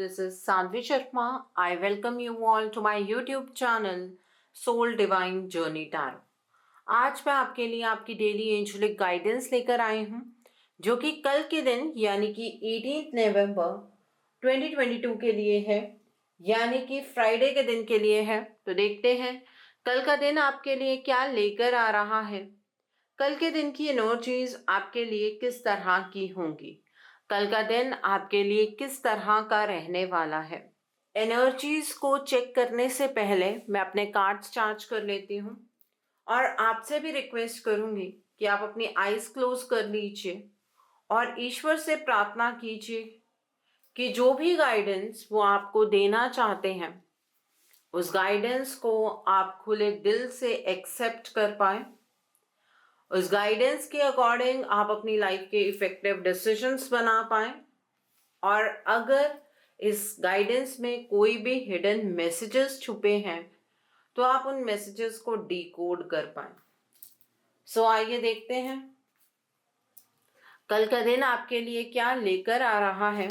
this is Sanvi Sharma. I welcome you all to my YouTube channel Soul Divine Journey Tarot. आज मैं आपके लिए आपकी daily angelic guidance लेकर आई हूँ जो कि कल के दिन यानी कि 18 नवंबर 2022 के लिए है, यानी कि फ्राइडे के दिन के लिए है। तो देखते हैं कल का दिन आपके लिए क्या लेकर आ रहा है। कल के दिन की एनर्जीज आपके लिए किस तरह की होंगी, कल का दिन आपके लिए किस तरह का रहने वाला है। एनर्जीज को चेक करने से पहले मैं अपने कार्ड्स चार्ज कर लेती हूँ और आपसे भी रिक्वेस्ट करूंगी कि आप अपनी आईज क्लोज कर लीजिए और ईश्वर से प्रार्थना कीजिए कि जो भी गाइडेंस वो आपको देना चाहते हैं उस गाइडेंस को आप खुले दिल से एक्सेप्ट कर पाए। उस गाइडेंस के अकॉर्डिंग आप अपनी लाइफ के इफेक्टिव डिसीजंस बना पाए और अगर इस गाइडेंस में कोई भी हिडन मैसेजेस छुपे हैं तो आप उन मैसेजेस को डिकोड कर पाए। सो आइए देखते हैं कल का दिन आपके लिए क्या लेकर आ रहा है।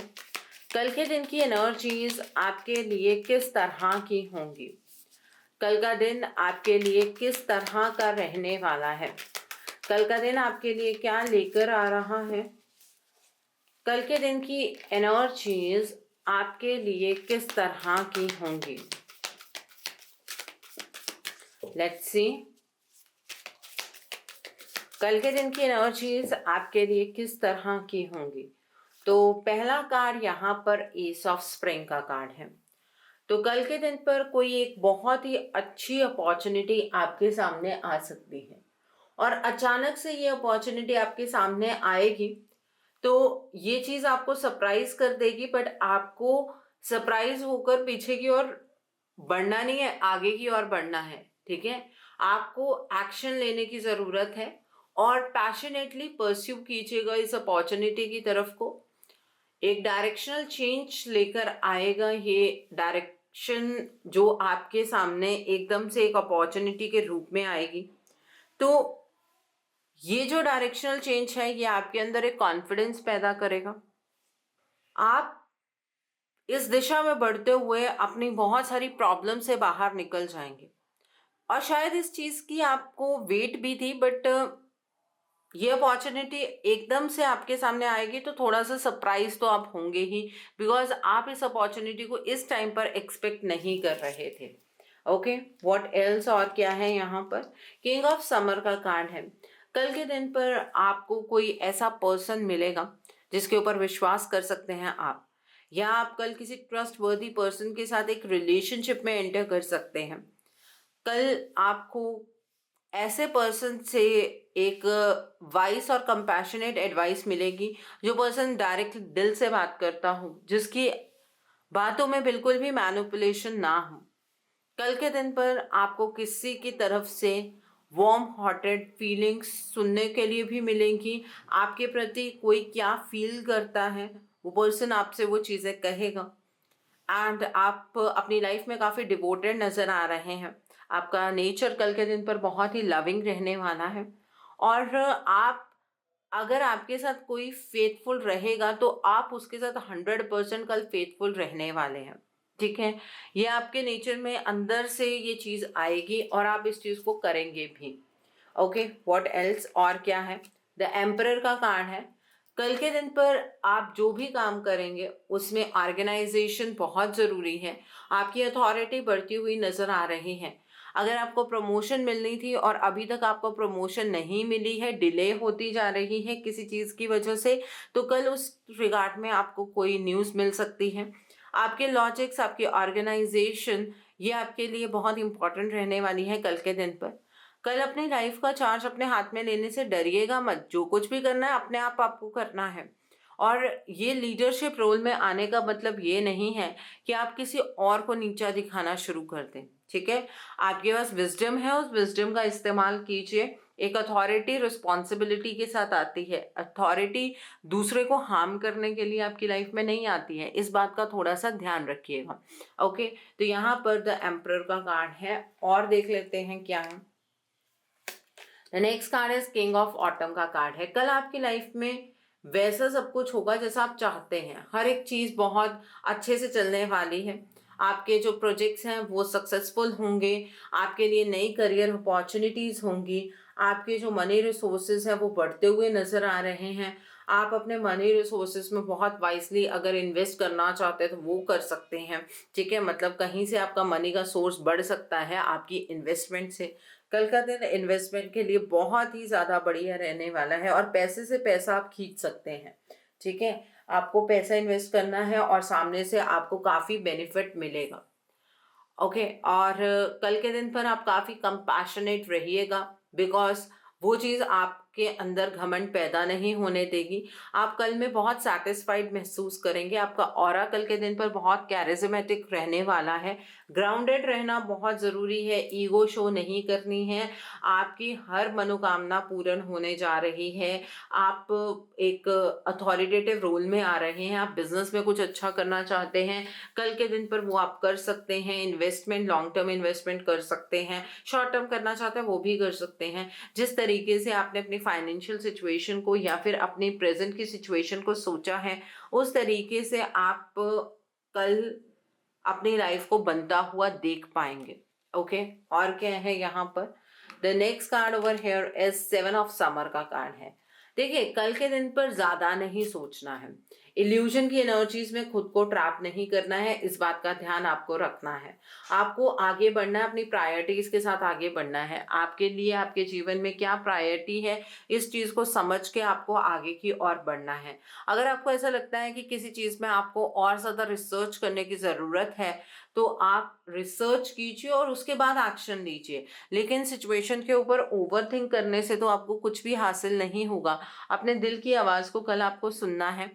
कल के दिन की एनर्जीज आपके लिए किस तरह की होंगी, कल का दिन आपके लिए किस तरह का रहने वाला है, कल का दिन आपके लिए क्या लेकर आ रहा है, कल के दिन की एनर्जीज आपके लिए किस तरह की होंगी। लेट्स सी कल के दिन की एनर्जीज आपके लिए किस तरह की होंगी। तो पहला कार्ड यहाँ पर एस ऑफ स्प्रिंग का कार्ड है। तो कल के दिन पर कोई एक बहुत ही अच्छी अपॉर्चुनिटी आपके सामने आ सकती है और अचानक से ये अपॉर्चुनिटी आपके सामने आएगी तो ये चीज़ आपको सरप्राइज कर देगी, बट आपको सरप्राइज होकर पीछे की ओर बढ़ना नहीं है, आगे की ओर बढ़ना है। ठीक है, आपको एक्शन लेने की ज़रूरत है और पैशनेटली परस्यू कीजिएगा इस अपॉर्चुनिटी की तरफ को। एक डायरेक्शनल चेंज लेकर आएगा ये डायरेक्शन जो आपके सामने एकदम से एक अपॉर्चुनिटी के रूप में आएगी। तो ये जो डायरेक्शनल चेंज है ये आपके अंदर एक कॉन्फिडेंस पैदा करेगा। आप इस दिशा में बढ़ते हुए अपनी बहुत सारी प्रॉब्लम से बाहर निकल जाएंगे और शायद इस चीज़ की आपको वेट भी थी, बट ये अपॉर्चुनिटी एकदम से आपके सामने आएगी तो थोड़ा सा सरप्राइज तो आप होंगे ही, बिकॉज आप इस अपॉर्चुनिटी को इस टाइम पर एक्सपेक्ट नहीं कर रहे थे। ओके, व्हाट एल्स, और क्या है यहाँ पर किंग ऑफ समर का कार्ड है। कल के दिन पर आपको कोई ऐसा पर्सन मिलेगा जिसके ऊपर विश्वास कर सकते हैं आप, या आप कल किसी ट्रस्टवर्दी पर्सन के साथ एक रिलेशनशिप में एंटर कर सकते हैं। कल आपको ऐसे पर्सन से एक वाइस और कंपैशनेट एडवाइस मिलेगी, जो पर्सन डायरेक्ट दिल से बात करता हो, जिसकी बातों में बिल्कुल भी मैनिपुलेशन ना हो। कल के दिन पर आपको किसी की तरफ से वार्म हार्टेड फीलिंग्स सुनने के लिए भी मिलेंगी। आपके प्रति कोई क्या फील करता है वो पर्सन आपसे वो चीज़ें कहेगा एंड आप अपनी लाइफ में काफ़ी डिवोटेड नज़र आ रहे हैं। आपका नेचर कल के दिन पर बहुत ही लविंग रहने वाला है और आप अगर आपके साथ कोई फेथफुल रहेगा तो आप उसके साथ 100% कल फेथफुल रहने वाले हैं। ठीक है, ये आपके नेचर में अंदर से ये चीज़ आएगी और आप इस चीज़ को करेंगे भी। ओके, व्हाट एल्स, और क्या है, द एम्परर का कार्ड है। कल के दिन पर आप जो भी काम करेंगे उसमें ऑर्गेनाइजेशन बहुत ज़रूरी है। आपकी अथॉरिटी बढ़ती हुई नज़र आ रही है। अगर आपको प्रमोशन मिलनी थी और अभी तक आपको प्रमोशन नहीं मिली है, डिले होती जा रही है किसी चीज़ की वजह से, तो कल उस रिगार्ड में आपको कोई न्यूज़ मिल सकती है। आपके लॉजिक्स, आपकी ऑर्गेनाइजेशन, ये आपके लिए बहुत इंपॉर्टेंट रहने वाली है कल के दिन पर। कल अपनी लाइफ का चार्ज अपने हाथ में लेने से डरिएगा मत। जो कुछ भी करना है अपने आप आपको करना है और ये लीडरशिप रोल में आने का मतलब ये नहीं है कि आप किसी और को नीचा दिखाना शुरू कर दें। ठीक है, आपके पास विजडम है, उस विजडम का इस्तेमाल कीजिए। एक अथॉरिटी रिस्पॉन्सिबिलिटी के साथ आती है। अथॉरिटी दूसरे को हार्म करने के लिए आपकी लाइफ में नहीं आती है, इस बात का थोड़ा सा ध्यान रखिएगा। ओके, तो यहाँ पर द एम्परर का कार्ड है और देख लेते हैं क्या है। नेक्स्ट कार्ड है किंग ऑफ ऑटम का कार्ड है। कल आपकी लाइफ में वैसा सब कुछ होगा जैसा आप चाहते हैं। हर एक चीज़ बहुत अच्छे से चलने वाली है। आपके जो प्रोजेक्ट्स हैं वो सक्सेसफुल होंगे। आपके लिए नई करियर अपॉर्चुनिटीज़ होंगी। आपके जो मनी रिसोर्सेज हैं वो बढ़ते हुए नज़र आ रहे हैं। आप अपने मनी रिसोर्सेज में बहुत वाइजली अगर इन्वेस्ट करना चाहते हैं तो वो कर सकते हैं। ठीक है, मतलब कहीं से आपका मनी का सोर्स बढ़ सकता है आपकी इन्वेस्टमेंट से। कल का दिन इन्वेस्टमेंट के लिए बहुत ही ज़्यादा बढ़िया रहने वाला है और पैसे से पैसा आप खींच सकते हैं। ठीक है, आपको पैसा इन्वेस्ट करना है और सामने से आपको काफ़ी बेनिफिट मिलेगा। ओके, और कल के दिन पर आप काफ़ी कंपैशनेट रहिएगा, बिकॉज़ वो चीज़ आपके अंदर घमंड पैदा नहीं होने देगी। आप कल में बहुत सैटिस्फाइड महसूस करेंगे। आपका ऑरा कल के दिन पर बहुत कैरिज़मेटिक रहने वाला है। ग्राउंडेड रहना बहुत ज़रूरी है, ईगो शो नहीं करनी है। आपकी हर मनोकामना पूर्ण होने जा रही है। आप एक अथॉरिटेटिव रोल में आ रहे हैं। आप बिज़नेस में कुछ अच्छा करना चाहते हैं, कल के दिन पर वो आप कर सकते हैं। इन्वेस्टमेंट, लॉन्ग टर्म इन्वेस्टमेंट कर सकते हैं। शॉर्ट टर्म करना चाहते हैं वो भी कर सकते हैं। जिस तरीके से आपने अपनी फाइनेंशियल सिचुएशन को या फिर अपनी प्रेजेंट की सिचुएशन को सोचा है, उस तरीके से आप कल अपनी लाइफ को बनता हुआ देख पाएंगे। ओके, और क्या है यहाँ पर? The next card over here is 7 of summer का कार्ड है। देखिए, कल के दिन पर ज्यादा नहीं सोचना है। इल्यूजन की एनर्जीज में खुद को ट्रैप नहीं करना है, इस बात का ध्यान आपको रखना है। आपको आगे बढ़ना है, अपनी प्रायोरिटीज के साथ आगे बढ़ना है। आपके लिए आपके जीवन में क्या प्रायोरिटी है, इस चीज को समझ के आपको आगे की ओर बढ़ना है। अगर आपको ऐसा लगता है कि किसी चीज में आपको और ज्यादा रिसर्च करने की जरूरत है, तो आप रिसर्च कीजिए और उसके बाद एक्शन लीजिए। लेकिन सिचुएशन के ऊपर ओवरथिंक करने से तो आपको कुछ भी हासिल नहीं होगा। अपने दिल की आवाज को कल आपको सुनना है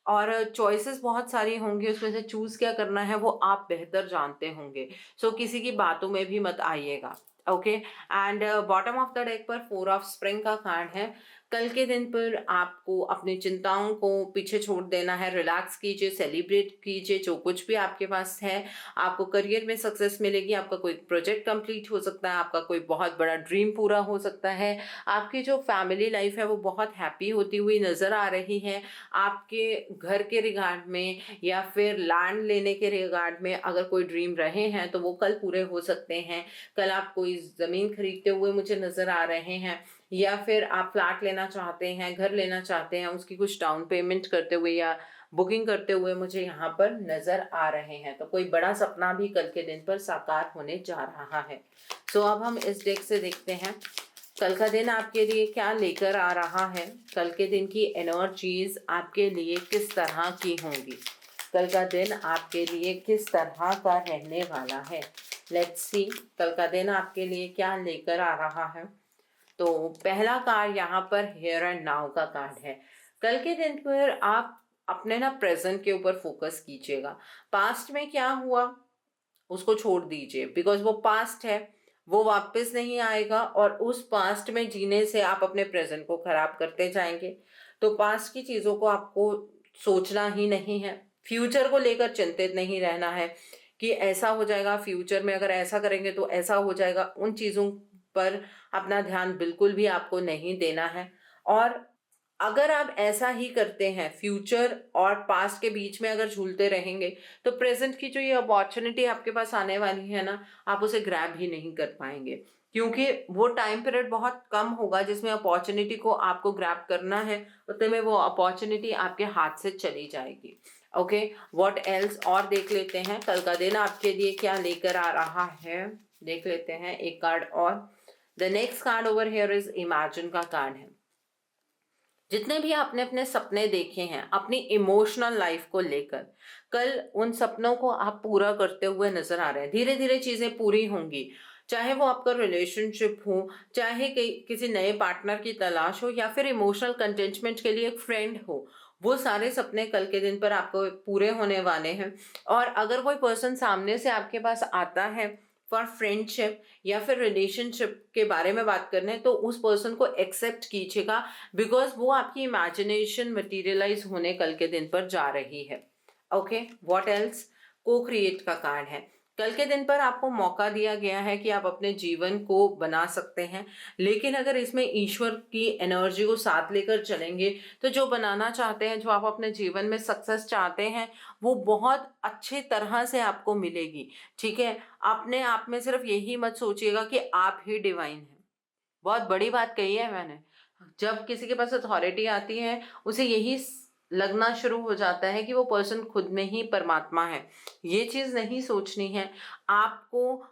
और चॉइसेस बहुत सारी होंगी, उसमें से चूज क्या करना है वो आप बेहतर जानते होंगे। सो किसी की बातों में भी मत आइएगा। Okay, and bottom of the deck पर 4 ऑफ स्प्रिंग का कार्ड है। कल के दिन पर आपको अपनी चिंताओं को पीछे छोड़ देना है। रिलैक्स कीजिए, सेलिब्रेट कीजिए जो कुछ भी आपके पास है। आपको करियर में सक्सेस मिलेगी। आपका कोई प्रोजेक्ट कंप्लीट हो सकता है, आपका कोई बहुत बड़ा ड्रीम पूरा हो सकता है। आपकी जो फैमिली लाइफ है वो बहुत हैप्पी होती हुई नज़र आ रही है। आपके घर के रिगार्ड में या फिर लैंड लेने के रिगार्ड में अगर कोई ड्रीम रहे हैं तो वो कल पूरे हो सकते हैं। कल आप कोई ज़मीन खरीदते हुए मुझे नज़र आ रहे हैं, या फिर आप फ्लैट लेना चाहते हैं, घर लेना चाहते हैं, उसकी कुछ डाउन पेमेंट करते हुए या बुकिंग करते हुए मुझे यहाँ पर नज़र आ रहे हैं। तो कोई बड़ा सपना भी कल के दिन पर साकार होने जा रहा है। सो अब हम इस डेक से देखते हैं कल का दिन आपके लिए क्या लेकर आ रहा है। कल के दिन की एनर्जीज आपके लिए किस तरह की होंगी, कल का दिन आपके लिए किस तरह का रहने वाला है। लेट्स सी कल का दिन आपके लिए क्या लेकर आ रहा है। तो पहला कार्ड यहाँ पर हियर एंड नाउ का कार्ड है। कल के दिन पर आप अपने ना प्रेजेंट के ऊपर फोकस कीजिएगा। पास्ट में क्या हुआ उसको छोड़ दीजिए, बिकॉज वो पास्ट है, वो वापस नहीं आएगा और उस पास्ट में जीने से आप अपने प्रेजेंट को खराब करते जाएंगे। तो पास्ट की चीज़ों को आपको सोचना ही नहीं है। फ्यूचर को लेकर चिंतित नहीं रहना है कि ऐसा हो जाएगा, फ्यूचर में अगर ऐसा करेंगे तो ऐसा हो जाएगा। उन चीज़ों पर अपना ध्यान बिल्कुल भी आपको नहीं देना है। और अगर आप ऐसा ही करते हैं, फ्यूचर और पास्ट के बीच में अगर झूलते रहेंगे, तो प्रेजेंट की जो ये अपॉर्चुनिटी आपके पास आने वाली है ना, आप उसे ग्रैब ही नहीं कर पाएंगे, क्योंकि वो टाइम पीरियड बहुत कम होगा जिसमें अपॉर्चुनिटी को आपको ग्रैब करना है, उतने में वो अपॉर्चुनिटी आपके हाथ से चली जाएगी। ओके, व्हाट एल्स और देख लेते हैं कल का दिन आपके लिए क्या लेकर आ रहा है। देख लेते हैं एक कार्ड और। The next card over here is imagine का कार्ड है। जितने भी आपने अपने सपने देखे हैं अपनी इमोशनल लाइफ को लेकर, कल उन सपनों को आप पूरा करते हुए नजर आ रहे हैं। धीरे धीरे चीजें पूरी होंगी, चाहे वो आपका रिलेशनशिप हो, चाहे किसी नए पार्टनर की तलाश हो, या फिर इमोशनल कंटेंटमेंट के लिए एक फ्रेंड हो। वो सारे सपने कल के दिन पर आपको पूरे होने वाले हैं। और अगर कोई पर्सन सामने से आपके पास आता है फॉर फ्रेंडशिप या फिर रिलेशनशिप के बारे में बात करने, तो उस पर्सन को एक्सेप्ट कीजिएगा, बिकॉज वो आपकी इमेजिनेशन मटेरियलाइज होने कल के दिन पर जा रही है। Okay, what else? को क्रिएट का कार्ड है। कल के दिन पर आपको मौका दिया गया है कि आप अपने जीवन को बना सकते हैं, लेकिन अगर इसमें ईश्वर की एनर्जी को साथ लेकर चलेंगे तो जो बनाना चाहते हैं, जो आप अपने जीवन में सक्सेस चाहते हैं, वो बहुत अच्छे तरह से आपको मिलेगी। ठीक है, अपने आप में सिर्फ यही मत सोचिएगा कि आप ही डिवाइन हैं। बहुत बड़ी बात कही है मैंने। जब किसी के पास अथॉरिटी आती है, उसे यही लगना शुरू हो जाता है कि वो पर्सन खुद में ही परमात्मा है। ये चीज नहीं सोचनी है। आपको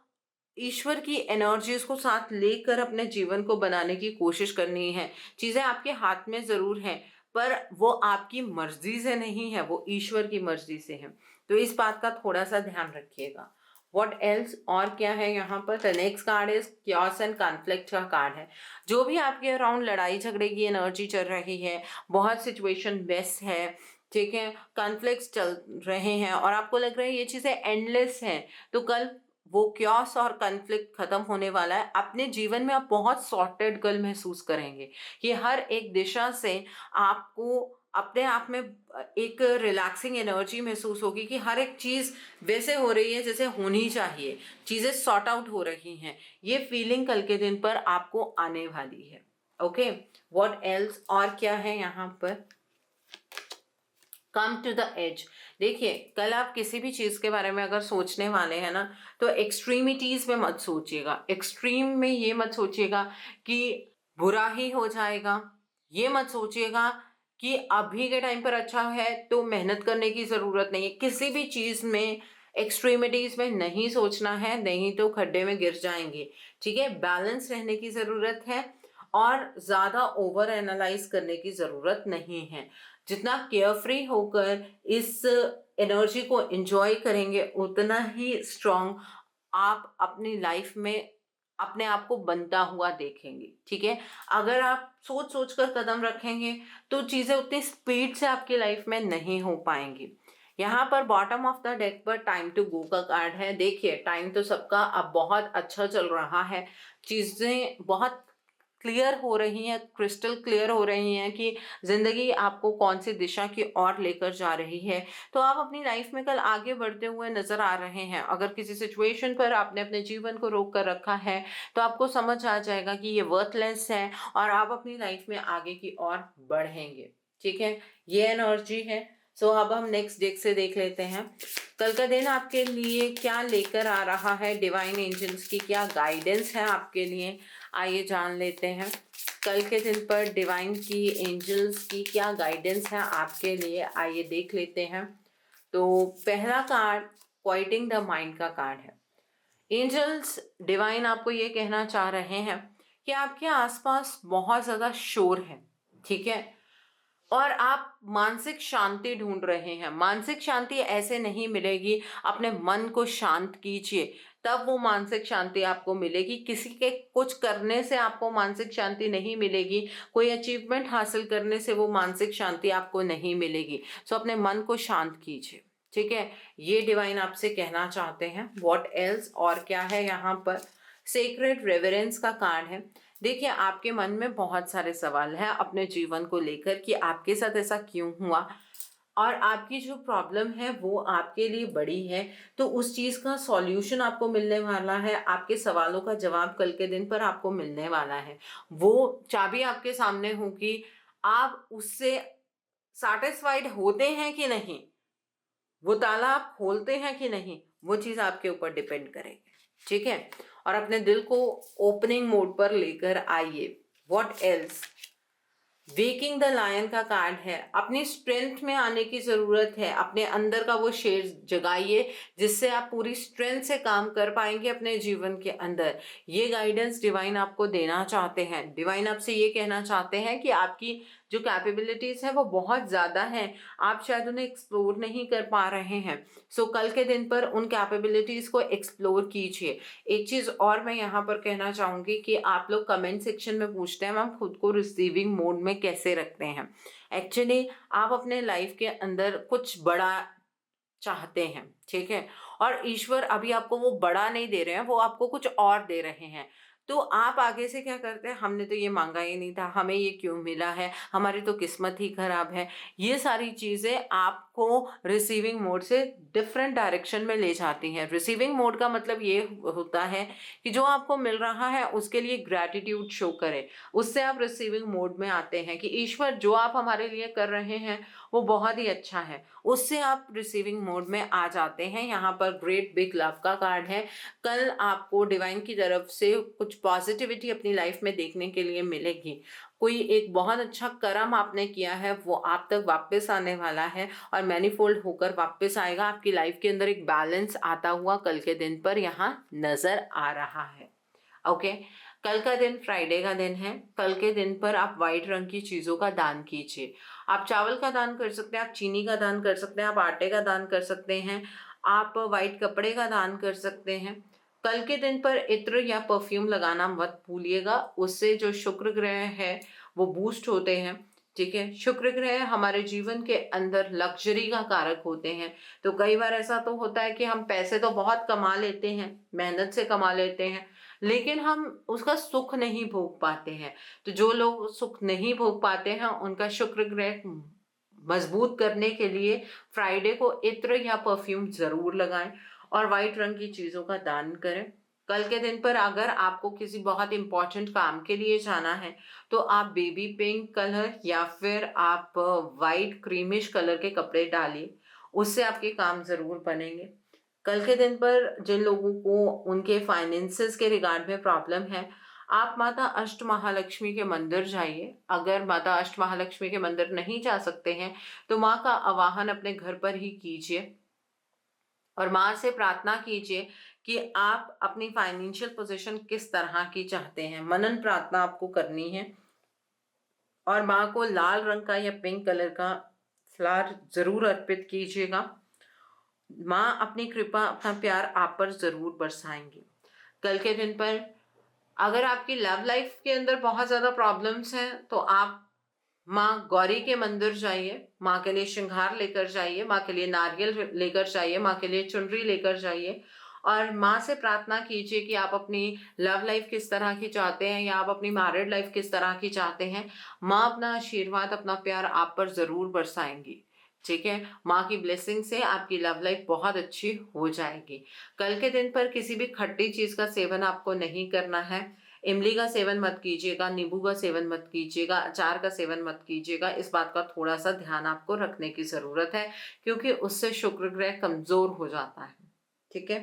ईश्वर की एनर्जीज को साथ लेकर अपने जीवन को बनाने की कोशिश करनी है। चीजें आपके हाथ में जरूर हैं, पर वो आपकी मर्जी से नहीं है, वो ईश्वर की मर्जी से है। तो इस बात का थोड़ा सा ध्यान रखिएगा। वॉट एल्स, और क्या है यहाँ पर? The next card is chaos and conflict का कार्ड है। जो भी आपके अराउंड लड़ाई झगड़े की एनर्जी चल रही है, बहुत सिचुएशन बेस्ट है, ठीक है, कॉन्फ्लिक्ट्स चल रहे हैं और आपको लग रहा है ये चीज़ें एंडलेस हैं, तो कल वो क्योस और कॉन्फ्लिक्ट खत्म होने वाला है। अपने जीवन में आप बहुत सॉर्टेड कल महसूस करेंगे कि हर एक दिशा से आपको अपने आप में एक रिलैक्सिंग एनर्जी महसूस होगी कि हर एक चीज़ वैसे हो रही है जैसे होनी चाहिए, चीज़ें सॉर्ट आउट हो रही हैं। ये फीलिंग कल के दिन पर आपको आने वाली है। ओके, व्हाट एल्स, और क्या है यहाँ पर? Come to the edge. देखिए, कल आप किसी भी चीज़ के बारे में अगर सोचने वाले हैं ना, तो एक्सट्रीमिटीज़ में मत सोचिएगा। एक्सट्रीम में ये मत सोचिएगा कि बुरा ही हो जाएगा। ये मत सोचिएगा कि अभी के टाइम पर अच्छा है तो मेहनत करने की ज़रूरत नहीं है। किसी भी चीज़ में एक्सट्रीमिटीज़ में नहीं सोचना है, नहीं तो खड्डे में गिर जाएंगे। ठीक है, बैलेंस रहने की ज़रूरत है और ज़्यादा ओवर एनालाइज करने की ज़रूरत नहीं है। जितना केयरफ्री होकर इस एनर्जी को एंजॉय करेंगे, उतना ही स्ट्रांग आप अपनी लाइफ में अपने आप को बनता हुआ देखेंगे। ठीक है, अगर आप सोच सोच कर कदम रखेंगे तो चीज़ें उतनी स्पीड से आपकी लाइफ में नहीं हो पाएंगी। यहाँ पर बॉटम ऑफ द डेक पर टाइम टू गो का कार्ड है। देखिए, टाइम तो सबका अब बहुत अच्छा चल रहा है, चीज़ें बहुत क्लियर हो रही हैं, क्रिस्टल क्लियर हो रही हैं कि ज़िंदगी आपको कौन सी दिशा की ओर लेकर जा रही है। तो आप अपनी लाइफ में कल आगे बढ़ते हुए नज़र आ रहे हैं। अगर किसी सिचुएशन पर आपने अपने जीवन को रोक कर रखा है, तो आपको समझ आ जाएगा कि ये वर्थलेस है और आप अपनी लाइफ में आगे की ओर बढ़ेंगे। ठीक है, ये एनर्जी है। सो अब हम नेक्स्ट डेक से देख लेते हैं कल का दिन आपके लिए क्या लेकर आ रहा है। डिवाइन एंजल्स की क्या गाइडेंस है आपके लिए, आइए जान लेते हैं। कल के दिन पर डिवाइन की एंजल्स की क्या गाइडेंस है आपके लिए, आइए देख लेते हैं। तो पहला कार्ड क्वाइटिंग द माइंड का कार्ड है। एंजल्स, डिवाइन आपको ये कहना चाह रहे हैं कि आपके आसपास बहुत ज़्यादा शोर है। ठीक है, और आप मानसिक शांति ढूंढ रहे हैं। मानसिक शांति ऐसे नहीं मिलेगी, अपने मन को शांत कीजिए, तब वो मानसिक शांति आपको मिलेगी। किसी के कुछ करने से आपको मानसिक शांति नहीं मिलेगी, कोई अचीवमेंट हासिल करने से वो मानसिक शांति आपको नहीं मिलेगी। सो अपने मन को शांत कीजिए। ठीक है, ये डिवाइन आपसे कहना चाहते हैं। व्हाट एल्स, और क्या है यहाँ पर? सेक्रेड रेवरेंस का कार्ड है। देखिए, आपके मन में बहुत सारे सवाल हैं अपने जीवन को लेकर कि आपके साथ ऐसा क्यों हुआ, और आपकी जो प्रॉब्लम है वो आपके लिए बड़ी है, तो उस चीज़ का सॉल्यूशन आपको मिलने वाला है। आपके सवालों का जवाब कल के दिन पर आपको मिलने वाला है। वो चाबी आपके सामने होगी, आप उससे सैटिस्फाइड होते हैं कि नहीं, वो ताला आप खोलते हैं कि नहीं, वो चीज़ आपके ऊपर डिपेंड करेगी। ठीक है, और अपने दिल को ओपनिंग मोड पर लेकर आइए। What else, waking the lion का कार्ड है। अपनी स्ट्रेंथ में आने की ज़रूरत है, अपने अंदर का वो शेर जगाइए जिससे आप पूरी स्ट्रेंथ से काम कर पाएंगे अपने जीवन के अंदर। ये गाइडेंस डिवाइन आपको देना चाहते हैं। डिवाइन आपसे ये कहना चाहते हैं कि आपकी जो कैपेबिलिटीज़ हैं वो बहुत ज़्यादा हैं, आप शायद उन्हें एक्सप्लोर नहीं कर पा रहे हैं। सो कल के दिन पर उन कैपेबिलिटीज़ को एक्सप्लोर कीजिए। एक चीज़ और मैं यहाँ पर कहना चाहूँगी कि आप लोग कमेंट सेक्शन में पूछते हैं मैम खुद को रिसीविंग मोड में कैसे रखते हैं। एक्चुअली आप अपने लाइफ के अंदर कुछ बड़ा चाहते हैं, ठीक है, और ईश्वर अभी आपको वो बड़ा नहीं दे रहे हैं, वो आपको कुछ और दे रहे हैं। तो आप आगे से क्या करते हैं, हमने तो ये मांगा ही नहीं था, हमें ये क्यों मिला है, हमारी तो किस्मत ही खराब है। ये सारी चीज़ें आप आपको रिसीविंग मोड से डिफरेंट डायरेक्शन में ले जाती हैं। रिसीविंग मोड का मतलब ये होता है कि जो आपको मिल रहा है उसके लिए ग्रैटिट्यूड शो करें, उससे आप रिसीविंग मोड में आते हैं कि ईश्वर जो आप हमारे लिए कर रहे हैं वो बहुत ही अच्छा है, उससे आप रिसीविंग मोड में आ जाते हैं। यहाँ पर ग्रेट बिग लव का कार्ड है। कल आपको डिवाइन की तरफ से कुछ पॉजिटिविटी अपनी लाइफ में देखने के लिए मिलेगी। कोई एक बहुत अच्छा कर्म आपने किया है वो आप तक वापस आने वाला है और मैनीफोल्ड होकर वापस आएगा। आपकी लाइफ के अंदर एक बैलेंस आता हुआ कल के दिन पर यहाँ नजर आ रहा है। ओके, कल का दिन फ्राइडे का दिन है। कल के दिन पर आप वाइट रंग की चीज़ों का दान कीजिए। आप चावल का दान कर सकते हैं, आप चीनी का दान कर सकते हैं, आप आटे का दान कर सकते हैं, आप वाइट कपड़े का दान कर सकते हैं। कल के दिन पर इत्र या परफ्यूम लगाना मत भूलिएगा, उससे जो शुक्र ग्रह है वो बूस्ट होते हैं। ठीक है, शुक्र ग्रह हमारे जीवन के अंदर लग्जरी का कारक होते हैं। तो कई बार ऐसा तो होता है कि हम पैसे तो बहुत कमा लेते हैं, मेहनत से कमा लेते हैं, लेकिन हम उसका सुख नहीं भोग पाते हैं। तो जो लोग सुख नहीं भोग पाते हैं उनका शुक्र ग्रह मजबूत करने के लिए फ्राइडे को इत्र या परफ्यूम जरूर लगाएं और वाइट रंग की चीजों का दान करें। कल के दिन पर अगर आपको किसी बहुत इंपॉर्टेंट काम के लिए जाना है तो आप बेबी पिंक कलर या फिर आप वाइट क्रीमिश कलर के कपड़े डालिए, उससे आपके काम जरूर बनेंगे। कल के दिन पर जिन लोगों को उनके फाइनेंसेस के रिगार्ड में प्रॉब्लम है, आप माता अष्ट महालक्ष्मी के मंदिर जाइए। अगर माता अष्ट महालक्ष्मी के मंदिर नहीं जा सकते हैं तो माँ का आवाहन अपने घर पर ही कीजिए और माँ से प्रार्थना कीजिए कि आप अपनी फाइनेंशियल पोजीशन किस तरह की चाहते हैं। मनन प्रार्थना आपको करनी है और माँ को लाल रंग का या पिंक कलर का फ्लावर जरूर अर्पित कीजिएगा। माँ अपनी कृपा अपना प्यार आप पर जरूर बरसाएंगी। कल के दिन पर अगर आपकी लव लाइफ के अंदर बहुत ज़्यादा प्रॉब्लम्स हैं तो आप माँ गौरी के मंदिर जाइए, माँ के लिए श्रृंगार लेकर जाइए, माँ के लिए नारियल लेकर जाइए, माँ के लिए चुनरी लेकर जाइए और माँ से प्रार्थना कीजिए कि आप अपनी लव लाइफ किस तरह की चाहते हैं या आप अपनी मैरिड लाइफ किस तरह की चाहते हैं। माँ अपना आशीर्वाद अपना प्यार आप पर ज़रूर बरसाएंगी। ठीक है, माँ की ब्लेसिंग से आपकी लव लाइफ बहुत अच्छी हो जाएगी। कल के दिन पर किसी भी खट्टी चीज़ का सेवन आपको नहीं करना है। इमली का सेवन मत कीजिएगा, नींबू का सेवन मत कीजिएगा, अचार का सेवन मत कीजिएगा। इस बात का थोड़ा सा ध्यान आपको रखने की ज़रूरत है क्योंकि उससे शुक्र ग्रह कमज़ोर हो जाता है। ठीक है,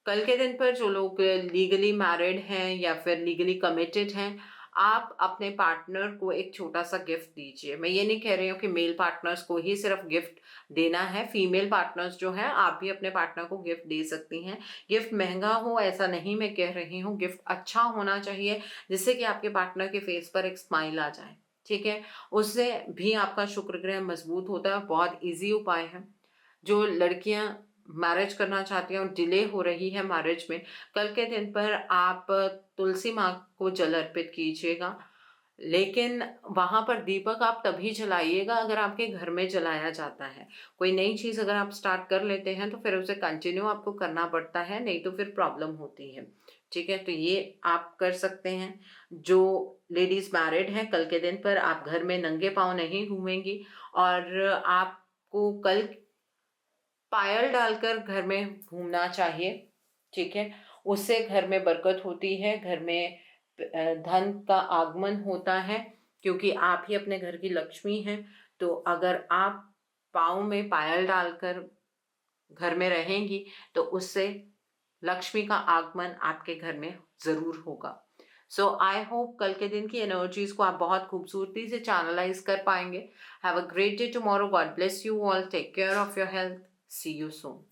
कल के दिन पर जो लोग लीगली मैरिड हैं या फिर लीगली कमिटेड हैं, आप अपने पार्टनर को एक छोटा सा गिफ्ट दीजिए। मैं ये नहीं कह रही हूँ कि मेल पार्टनर्स को ही सिर्फ गिफ्ट देना है, फीमेल पार्टनर्स जो हैं आप भी अपने पार्टनर को गिफ्ट दे सकती हैं। गिफ्ट महंगा हो ऐसा नहीं मैं कह रही हूँ, गिफ्ट अच्छा होना चाहिए जिससे कि आपके पार्टनर के फेस पर एक स्माइल आ जाए। ठीक है, उससे भी आपका शुक्र ग्रह मजबूत होता है। बहुत ईजी उपाय है। जो लड़कियां मैरिज करना चाहती हैं और डिले हो रही है मैरिज में, कल के दिन पर आप तुलसी माँ को जल अर्पित कीजिएगा, लेकिन वहाँ पर दीपक आप तभी जलाइएगा अगर आपके घर में जलाया जाता है। कोई नई चीज़ अगर आप स्टार्ट कर लेते हैं तो फिर उसे कंटिन्यू आपको करना पड़ता है, नहीं तो फिर प्रॉब्लम होती है। ठीक है, तो ये आप कर सकते हैं। जो लेडीज़ मैरिड हैं कल के दिन पर आप घर में नंगे पाँव नहीं घूमेंगी और आपको कल पायल डालकर घर में घूमना चाहिए। ठीक है, उससे घर में बरकत होती है, घर में धन का आगमन होता है क्योंकि आप ही अपने घर की लक्ष्मी हैं। तो अगर आप पाँव में पायल डालकर घर में रहेंगी तो उससे लक्ष्मी का आगमन आपके घर में ज़रूर होगा। सो आई होप कल के दिन की एनर्जीज को आप बहुत खूबसूरती से चैनलाइज कर पाएंगे। Have a great day tomorrow. God bless you all. Take care of your health. See you soon.